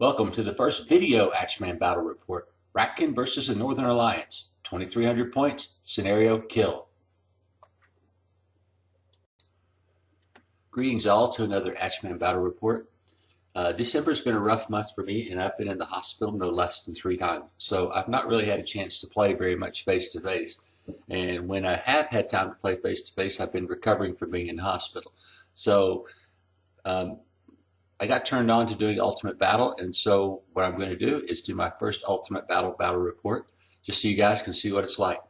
Welcome to the first video Axeman battle report. Ratkin versus the Northern Alliance. 2,300 points. Scenario kill. Greetings all to another Axeman battle report. December's been a rough month for me, and I've been in the hospital no less than 3 times. So I've not really had a chance to play very much face-to-face. And when I have had time to play face-to-face, I've been recovering from being in the hospital. So I got turned on to doing Ultimate Battle, and so what I'm going to do is do my first Ultimate Battle report, just so you guys can see what it's like.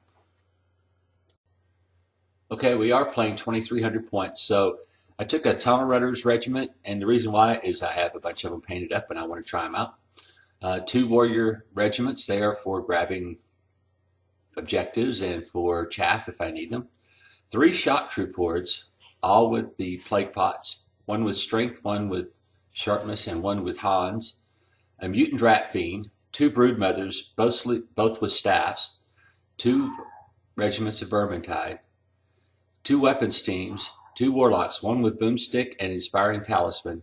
Okay, we are playing 2,300 points, so I took a Tunnel Runners regiment, and the reason why is I have a bunch of them painted up, and I want to try them out. 2 warrior regiments there for grabbing objectives and for chaff if I need them. 3 shock troop hordes, all with the plague pots, one with strength, one with sharpness, and one with Hans, a mutant rat fiend, 2 brood mothers, both with staffs, 2 regiments of vermintide, 2 weapons teams, 2 warlocks, one with boomstick and inspiring talisman,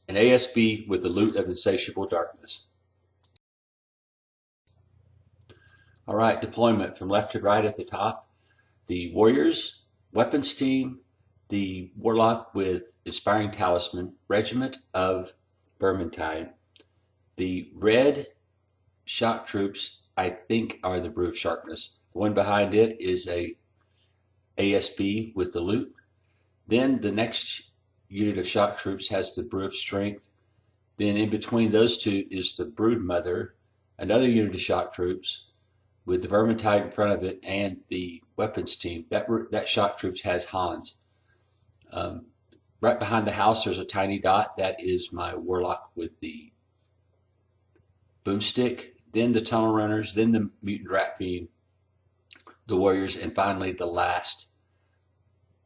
an ASB with the loot of insatiable darkness. All right, deployment from left to right at the top. The warriors, weapons team, the warlock with inspiring talisman, regiment of vermintide. The red shock troops, I think, are the brew of sharpness. The one behind it is a ASB with the loot. Then the next unit of shock troops has the brew of strength. Then in between those two is the brood mother, another unit of shock troops with the vermintide in front of it, and the weapons team. That shock troops has Hans. Right behind the house, there's a tiny dot. That is my warlock with the boomstick. Then the tunnel runners, then the mutant rat fiend, the warriors, and finally the last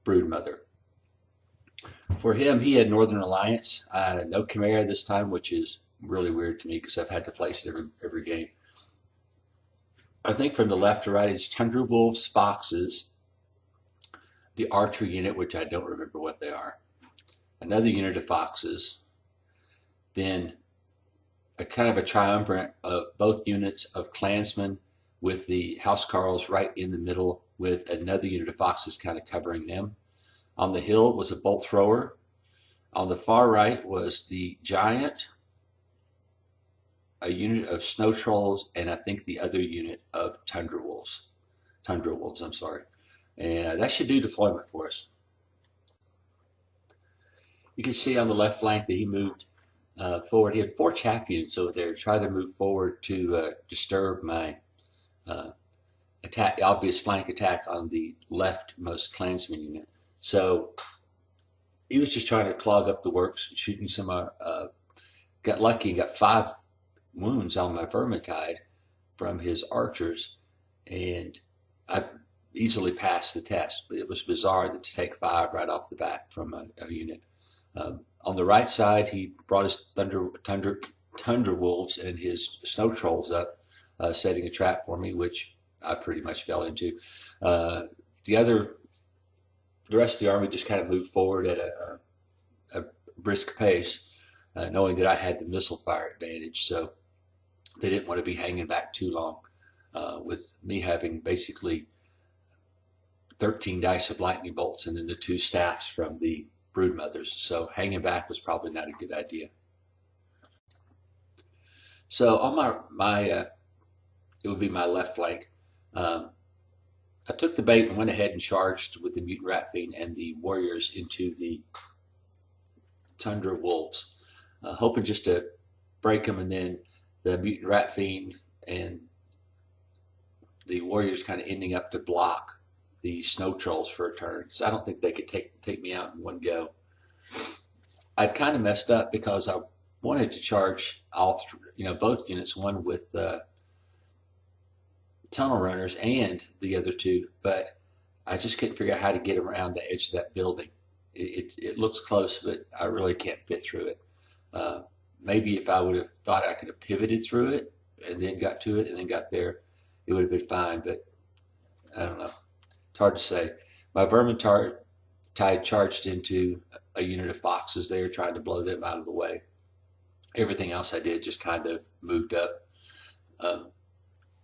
brood mother. For him, he had Northern Alliance. No Chimera this time, which is really weird to me because I've had to place it every game. I think from the left to right is Tundra Wolves, Foxes, the Archer unit, which I don't remember what they are, another unit of Foxes, then a kind of a triumvirate of both units of Clansmen with the Housecarls right in the middle with another unit of Foxes kind of covering them. On the hill was a bolt thrower. On the far right was the Giant, a unit of Snow Trolls, and I think the other unit of Tundra Wolves. I'm sorry. And that should do deployment for us. You can see on the left flank that he moved forward. He had 4 chaff units over there, trying to move forward to disturb my obvious flank attack on the leftmost Klansman unit. So he was just trying to clog up the works, shooting some. Got lucky and got 5 wounds on my vermintide from his archers, and I easily passed the test. But it was bizarre to take 5 right off the bat from a unit. On the right side, he brought his Tundra Wolves and his Snow Trolls up, setting a trap for me, which I pretty much fell into. The rest of the army just kind of moved forward at a brisk pace, knowing that I had the missile fire advantage. So they didn't want to be hanging back too long, with me having basically 13 dice of lightning bolts and then the 2 staffs from the brood mothers. So hanging back was probably not a good idea. So on my it would be my left flank. I took the bait and went ahead and charged with the mutant rat fiend and the warriors into the Tundra Wolves, hoping just to break them, and then the mutant rat fiend and the warriors kind of ending up to block the Snow Trolls for a turn. So I don't think they could take me out in one go. I'd kind of messed up because I wanted to charge both units, one with tunnel runners and the other 2, but I just couldn't figure out how to get around the edge of that building. It looks close, but I really can't fit through it. Maybe if I would have thought I could have pivoted through it and then got to it and then got there, it would have been fine, but I don't know. It's hard to say. My vermintide charged into a unit of Foxes there, trying to blow them out of the way. everything else I did just kind of moved up. Um,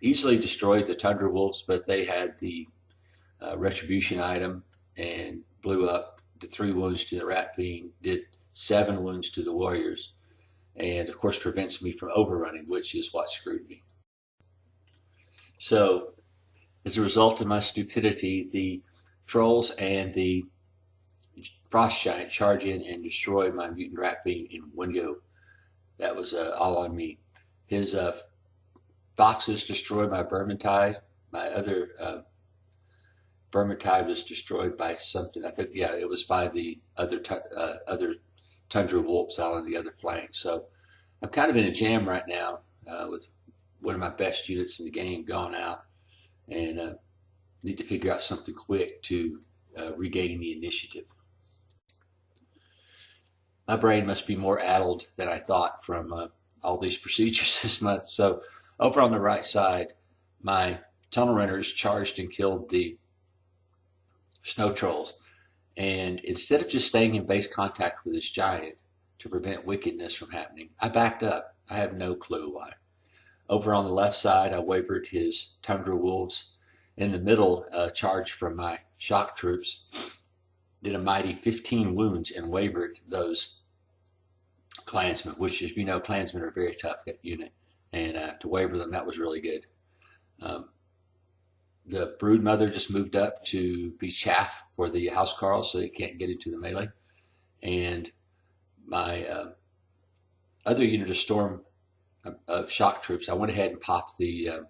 Easily destroyed the Tundra Wolves, but they had the retribution item and blew up. Did 3 wounds to the Rat Fiend, did 7 wounds to the Warriors, and of course prevents me from overrunning, which is what screwed me. So as a result of my stupidity, the Trolls and the Frost Giant charge in and destroy my Mutant Rat Fiend in one go. That was all on me. His Foxes destroyed my Vermintide. My other Vermintide was destroyed by something. I think, yeah, it was by the other Tundra Wolves out on the other flank. So I'm kind of in a jam right now with one of my best units in the game gone out, and need to figure out something quick to regain the initiative. My brain must be more addled than I thought from all these procedures this month. So over on the right side, my tunnel runners charged and killed the snow trolls. And instead of just staying in base contact with this giant to prevent wickedness from happening, I backed up. I have no clue why. Over on the left side, I wavered his Tundra Wolves. In the middle, charge from my shock troops. Did a mighty 15 wounds and wavered those Klansmen, which, if you know, Klansmen are a very tough unit. And to waver them, that was really good. The Brood Mother just moved up to be chaff for the Housecarls, so they can't get into the melee. And my other unit of Storm of shock troops, I went ahead and popped the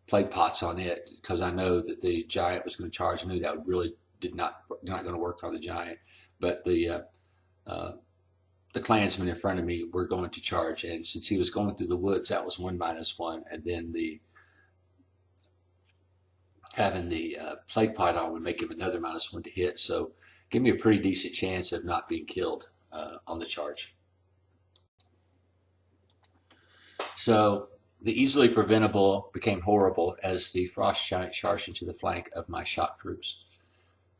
plague pots on it because I know that the giant was going to charge. I knew that really not going to work on the giant, but the Klansmen in front of me were going to charge, and since he was going through the woods, that was 1-1, and then having the plague pot on would make him another -1 to hit. So give me a pretty decent chance of not being killed on the charge. So the easily preventable became horrible as the Frost Giant charged into the flank of my shock troops.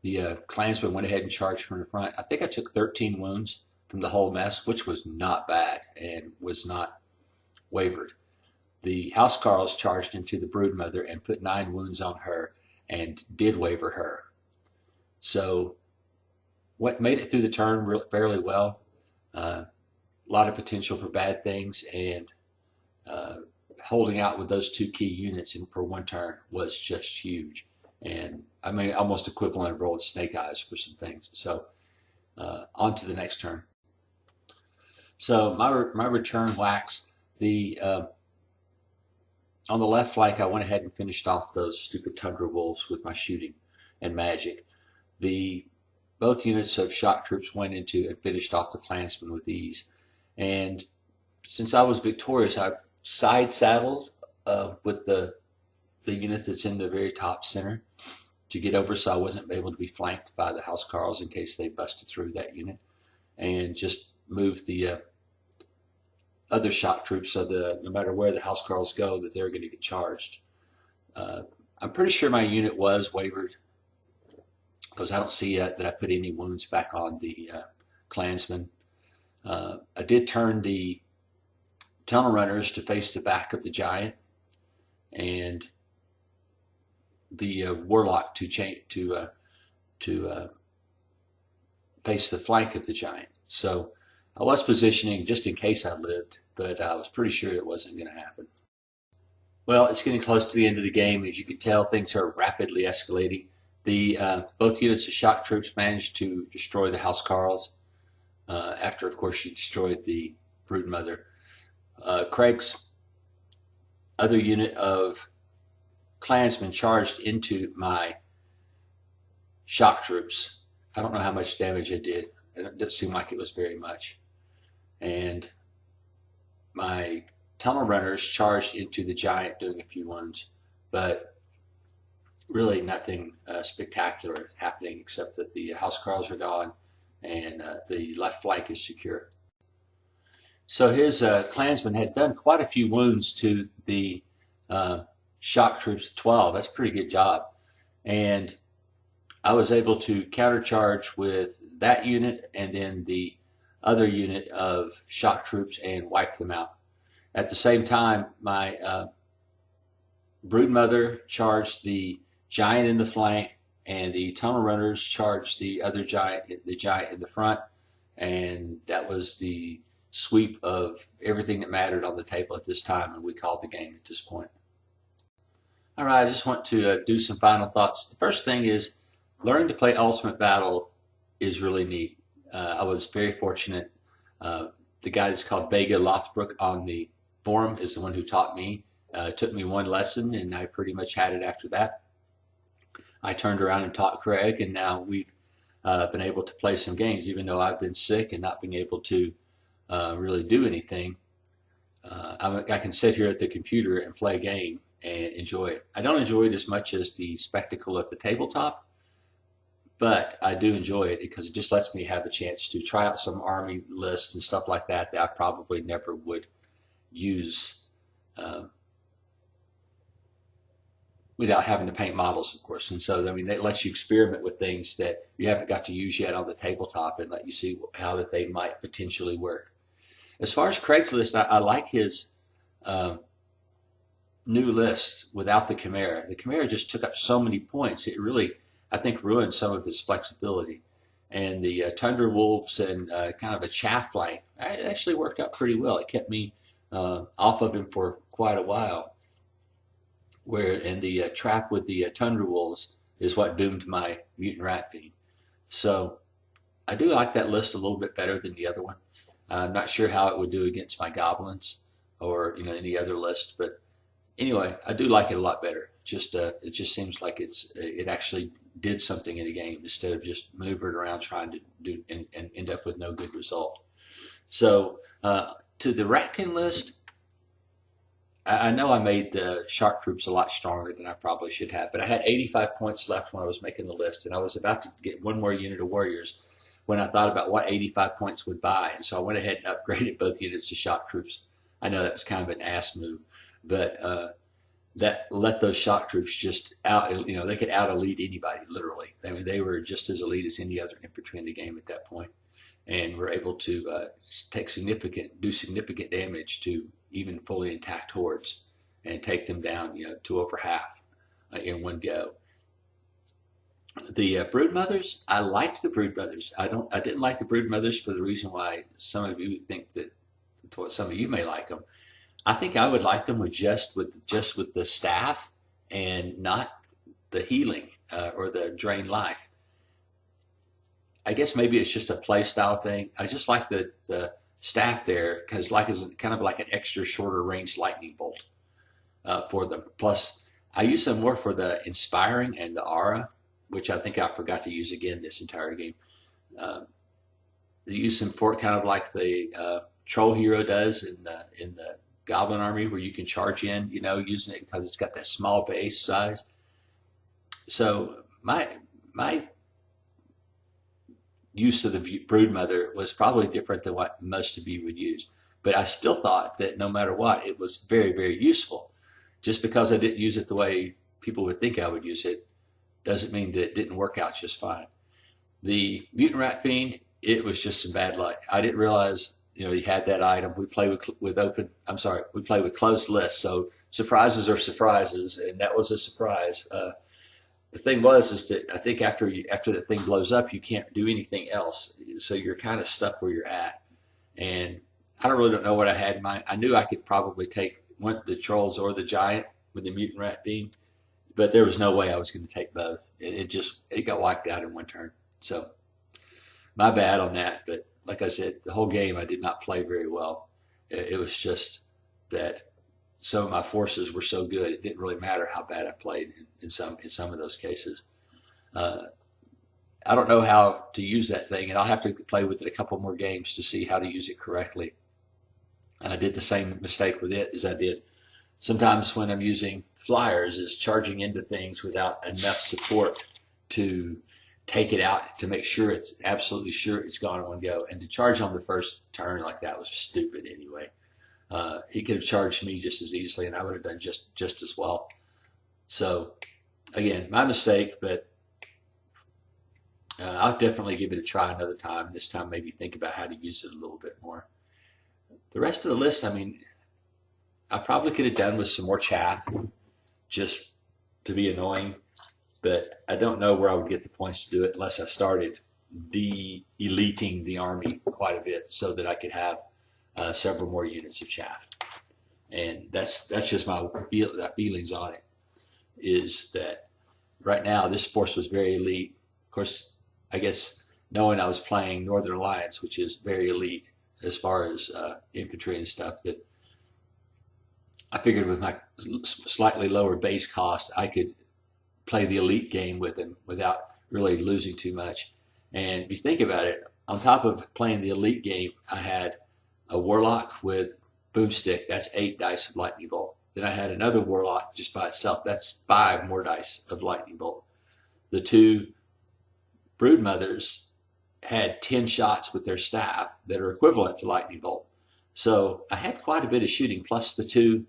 The Klansmen went ahead and charged from the front. I think I took 13 wounds from the whole mess, which was not bad and was not wavered. The Housecarls charged into the Brood Mother and put 9 wounds on her and did waver her. So what made it through the turn fairly well. A lot of potential for bad things, and holding out with those 2 key units for one turn was just huge. And I mean, almost equivalent of rolling snake eyes for some things. So on to the next turn. So my return whacks. On the left flank, I went ahead and finished off those stupid Tundra Wolves with my shooting and magic. Both units of shock troops went into and finished off the Klansmen with ease. And since I was victorious, I side saddled with the unit that's in the very top center to get over, so I wasn't able to be flanked by the Housecarls in case they busted through that unit, and just moved the other shock troops so that no matter where the Housecarls go, that they're going to get charged. I'm pretty sure my unit was wavered because I don't see yet that I put any wounds back on the Klansmen. I did turn the tunnel runners to face the back of the giant, and the warlock to face the flank of the giant. So I was positioning just in case I lived, but I was pretty sure it wasn't going to happen. Well, it's getting close to the end of the game. As you can tell, things are rapidly escalating. Both units of shock troops managed to destroy the Housecarls after, of course, she destroyed the Brood Mother. Craig's other unit of Klansmen charged into my shock troops. I don't know how much damage it did. It didn't seem like it was very much. And my tunnel runners charged into the giant, doing a few wounds, but really nothing spectacular happening except that the Housecarls are gone and the left flank is secure. So his Klansmen had done quite a few wounds to the shock troops 12. That's a pretty good job. And I was able to countercharge with that unit and then the other unit of shock troops and wipe them out. At the same time, my broodmother charged the giant in the flank, and the tunnel runners charged the other giant, the giant in the front, and that was the sweep of everything that mattered on the table at this time, and we called the game at this point. All right, I just want to do some final thoughts. The first thing is learning to play Ultimate Battle is really neat. I was very fortunate. The guy that's called Vega Lothbrook on the forum is the one who taught me. It took me one lesson, and I pretty much had it after that. I turned around and taught Craig, and now we've been able to play some games, even though I've been sick and not being able to really do anything. I can sit here at the computer and play a game and enjoy it. I don't enjoy it as much as the spectacle of the tabletop, but I do enjoy it because it just lets me have the chance to try out some army lists and stuff like that I probably never would use without having to paint models, of course. And so, I mean, it lets you experiment with things that you haven't got to use yet on the tabletop and let you see how that they might potentially work. As far as Craig's list, I like his new list without the Chimera. The Chimera just took up so many points. It really, I think, ruined some of his flexibility. And the Tundra Wolves and kind of a chaff flank, it actually worked out pretty well. It kept me off of him for quite a while. And the trap with the Tundra Wolves is what doomed my Mutant Rat Fiend. So I do like that list a little bit better than the other one. I'm not sure how it would do against my goblins or any other list, but anyway, I do like it a lot better. It just seems like it actually did something in the game instead of just maneuvering around trying to do and end up with no good result. So to the Ratkin list, I know I made the shark troops a lot stronger than I probably should have, but I had 85 points left when I was making the list, and I was about to get one more unit of warriors when I thought about what 85 points would buy, and so I went ahead and upgraded both units to shock troops. I know that was kind of an ass move, but that let those shock troops just out, they could out elite anybody, literally. I mean, they were just as elite as any other infantry in the game at that point, and were able to do significant damage to even fully intact hordes and take them down, to over half in one go. The broodmothers, I liked the broodmothers. I didn't like the broodmothers for the reason why some of you think that some of you may like them. I think I would like them with just with the staff and not the healing or the drain life. I guess maybe it's just a play style thing. I just like the staff there because it's kind of like an extra shorter range lightning bolt for them. Plus, I use them more for the inspiring and the aura, which I think I forgot to use again this entire game. They use them for kind of like the troll hero does in the Goblin army, where you can charge in, using it because it's got that small base size. So my use of the broodmother was probably different than what most of you would use, but I still thought that no matter what, it was very, very useful. Just because I didn't use it the way people would think I would use it doesn't mean that it didn't work out just fine. The Mutant Rat Fiend, it was just some bad luck. I didn't realize he had that item. We play we play with closed lists, so surprises are surprises, and that was a surprise. The thing is that I think after that thing blows up, you can't do anything else, so you're kind of stuck where you're at. And I don't know what I had in mind. I knew I could probably take the trolls or the giant with the Mutant Rat Fiend, but there was no way I was going to take both. It got wiped out in one turn. So my bad on that. But like I said, the whole game I did not play very well. It was just that some of my forces were so good, it didn't really matter how bad I played in some of those cases. I don't know how to use that thing, and I'll have to play with it a couple more games to see how to use it correctly. I did the same mistake with it as I did sometimes when I'm using flyers, is charging into things without enough support to take it out, to make sure it's absolutely sure it's gone in one go. And to charge on the first turn like that was stupid anyway. He could have charged me just as easily, and I would have done just as well. So, again, my mistake, but I'll definitely give it a try another time. This time, maybe think about how to use it a little bit more. The rest of the list, I mean, I probably could have done with some more chaff just to be annoying, but I don't know where I would get the points to do it unless I started de-eliting the army quite a bit so that I could have several more units of chaff. And that's just my feelings on it. Is that right now this force was very elite. Of course, I guess knowing I was playing Northern Alliance, which is very elite as far as infantry and stuff, that I figured with my slightly lower base cost, I could play the elite game with him without really losing too much. And if you think about it, on top of playing the elite game, I had a warlock with boomstick. That's 8 dice of lightning bolt. Then I had another warlock just by itself. That's 5 more dice of lightning bolt. The 2 brood mothers had 10 shots with their staff that are equivalent to lightning bolt. So I had quite a bit of shooting, plus the 2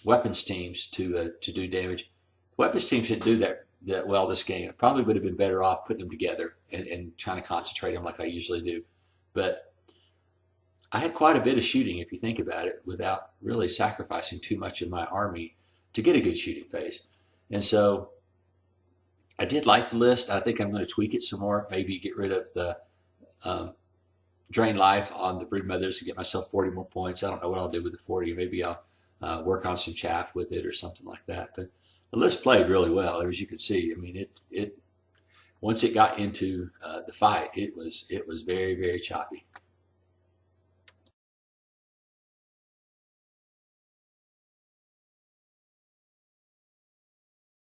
weapons teams to do damage. Weapons teams didn't do that well this game. I probably would have been better off putting them together and trying to concentrate them like I usually do. But I had quite a bit of shooting, if you think about it, without really sacrificing too much of my army to get a good shooting phase. And so I did like the list. I think I'm going to tweak it some more. Maybe get rid of the drain life on the brood mothers to get myself 40 more points. I don't know what I'll do with the 40. Maybe I'll work on some chaff with it or something like that. But the list played really well, as you could see. I mean, it once it got into the fight, it was very, very choppy.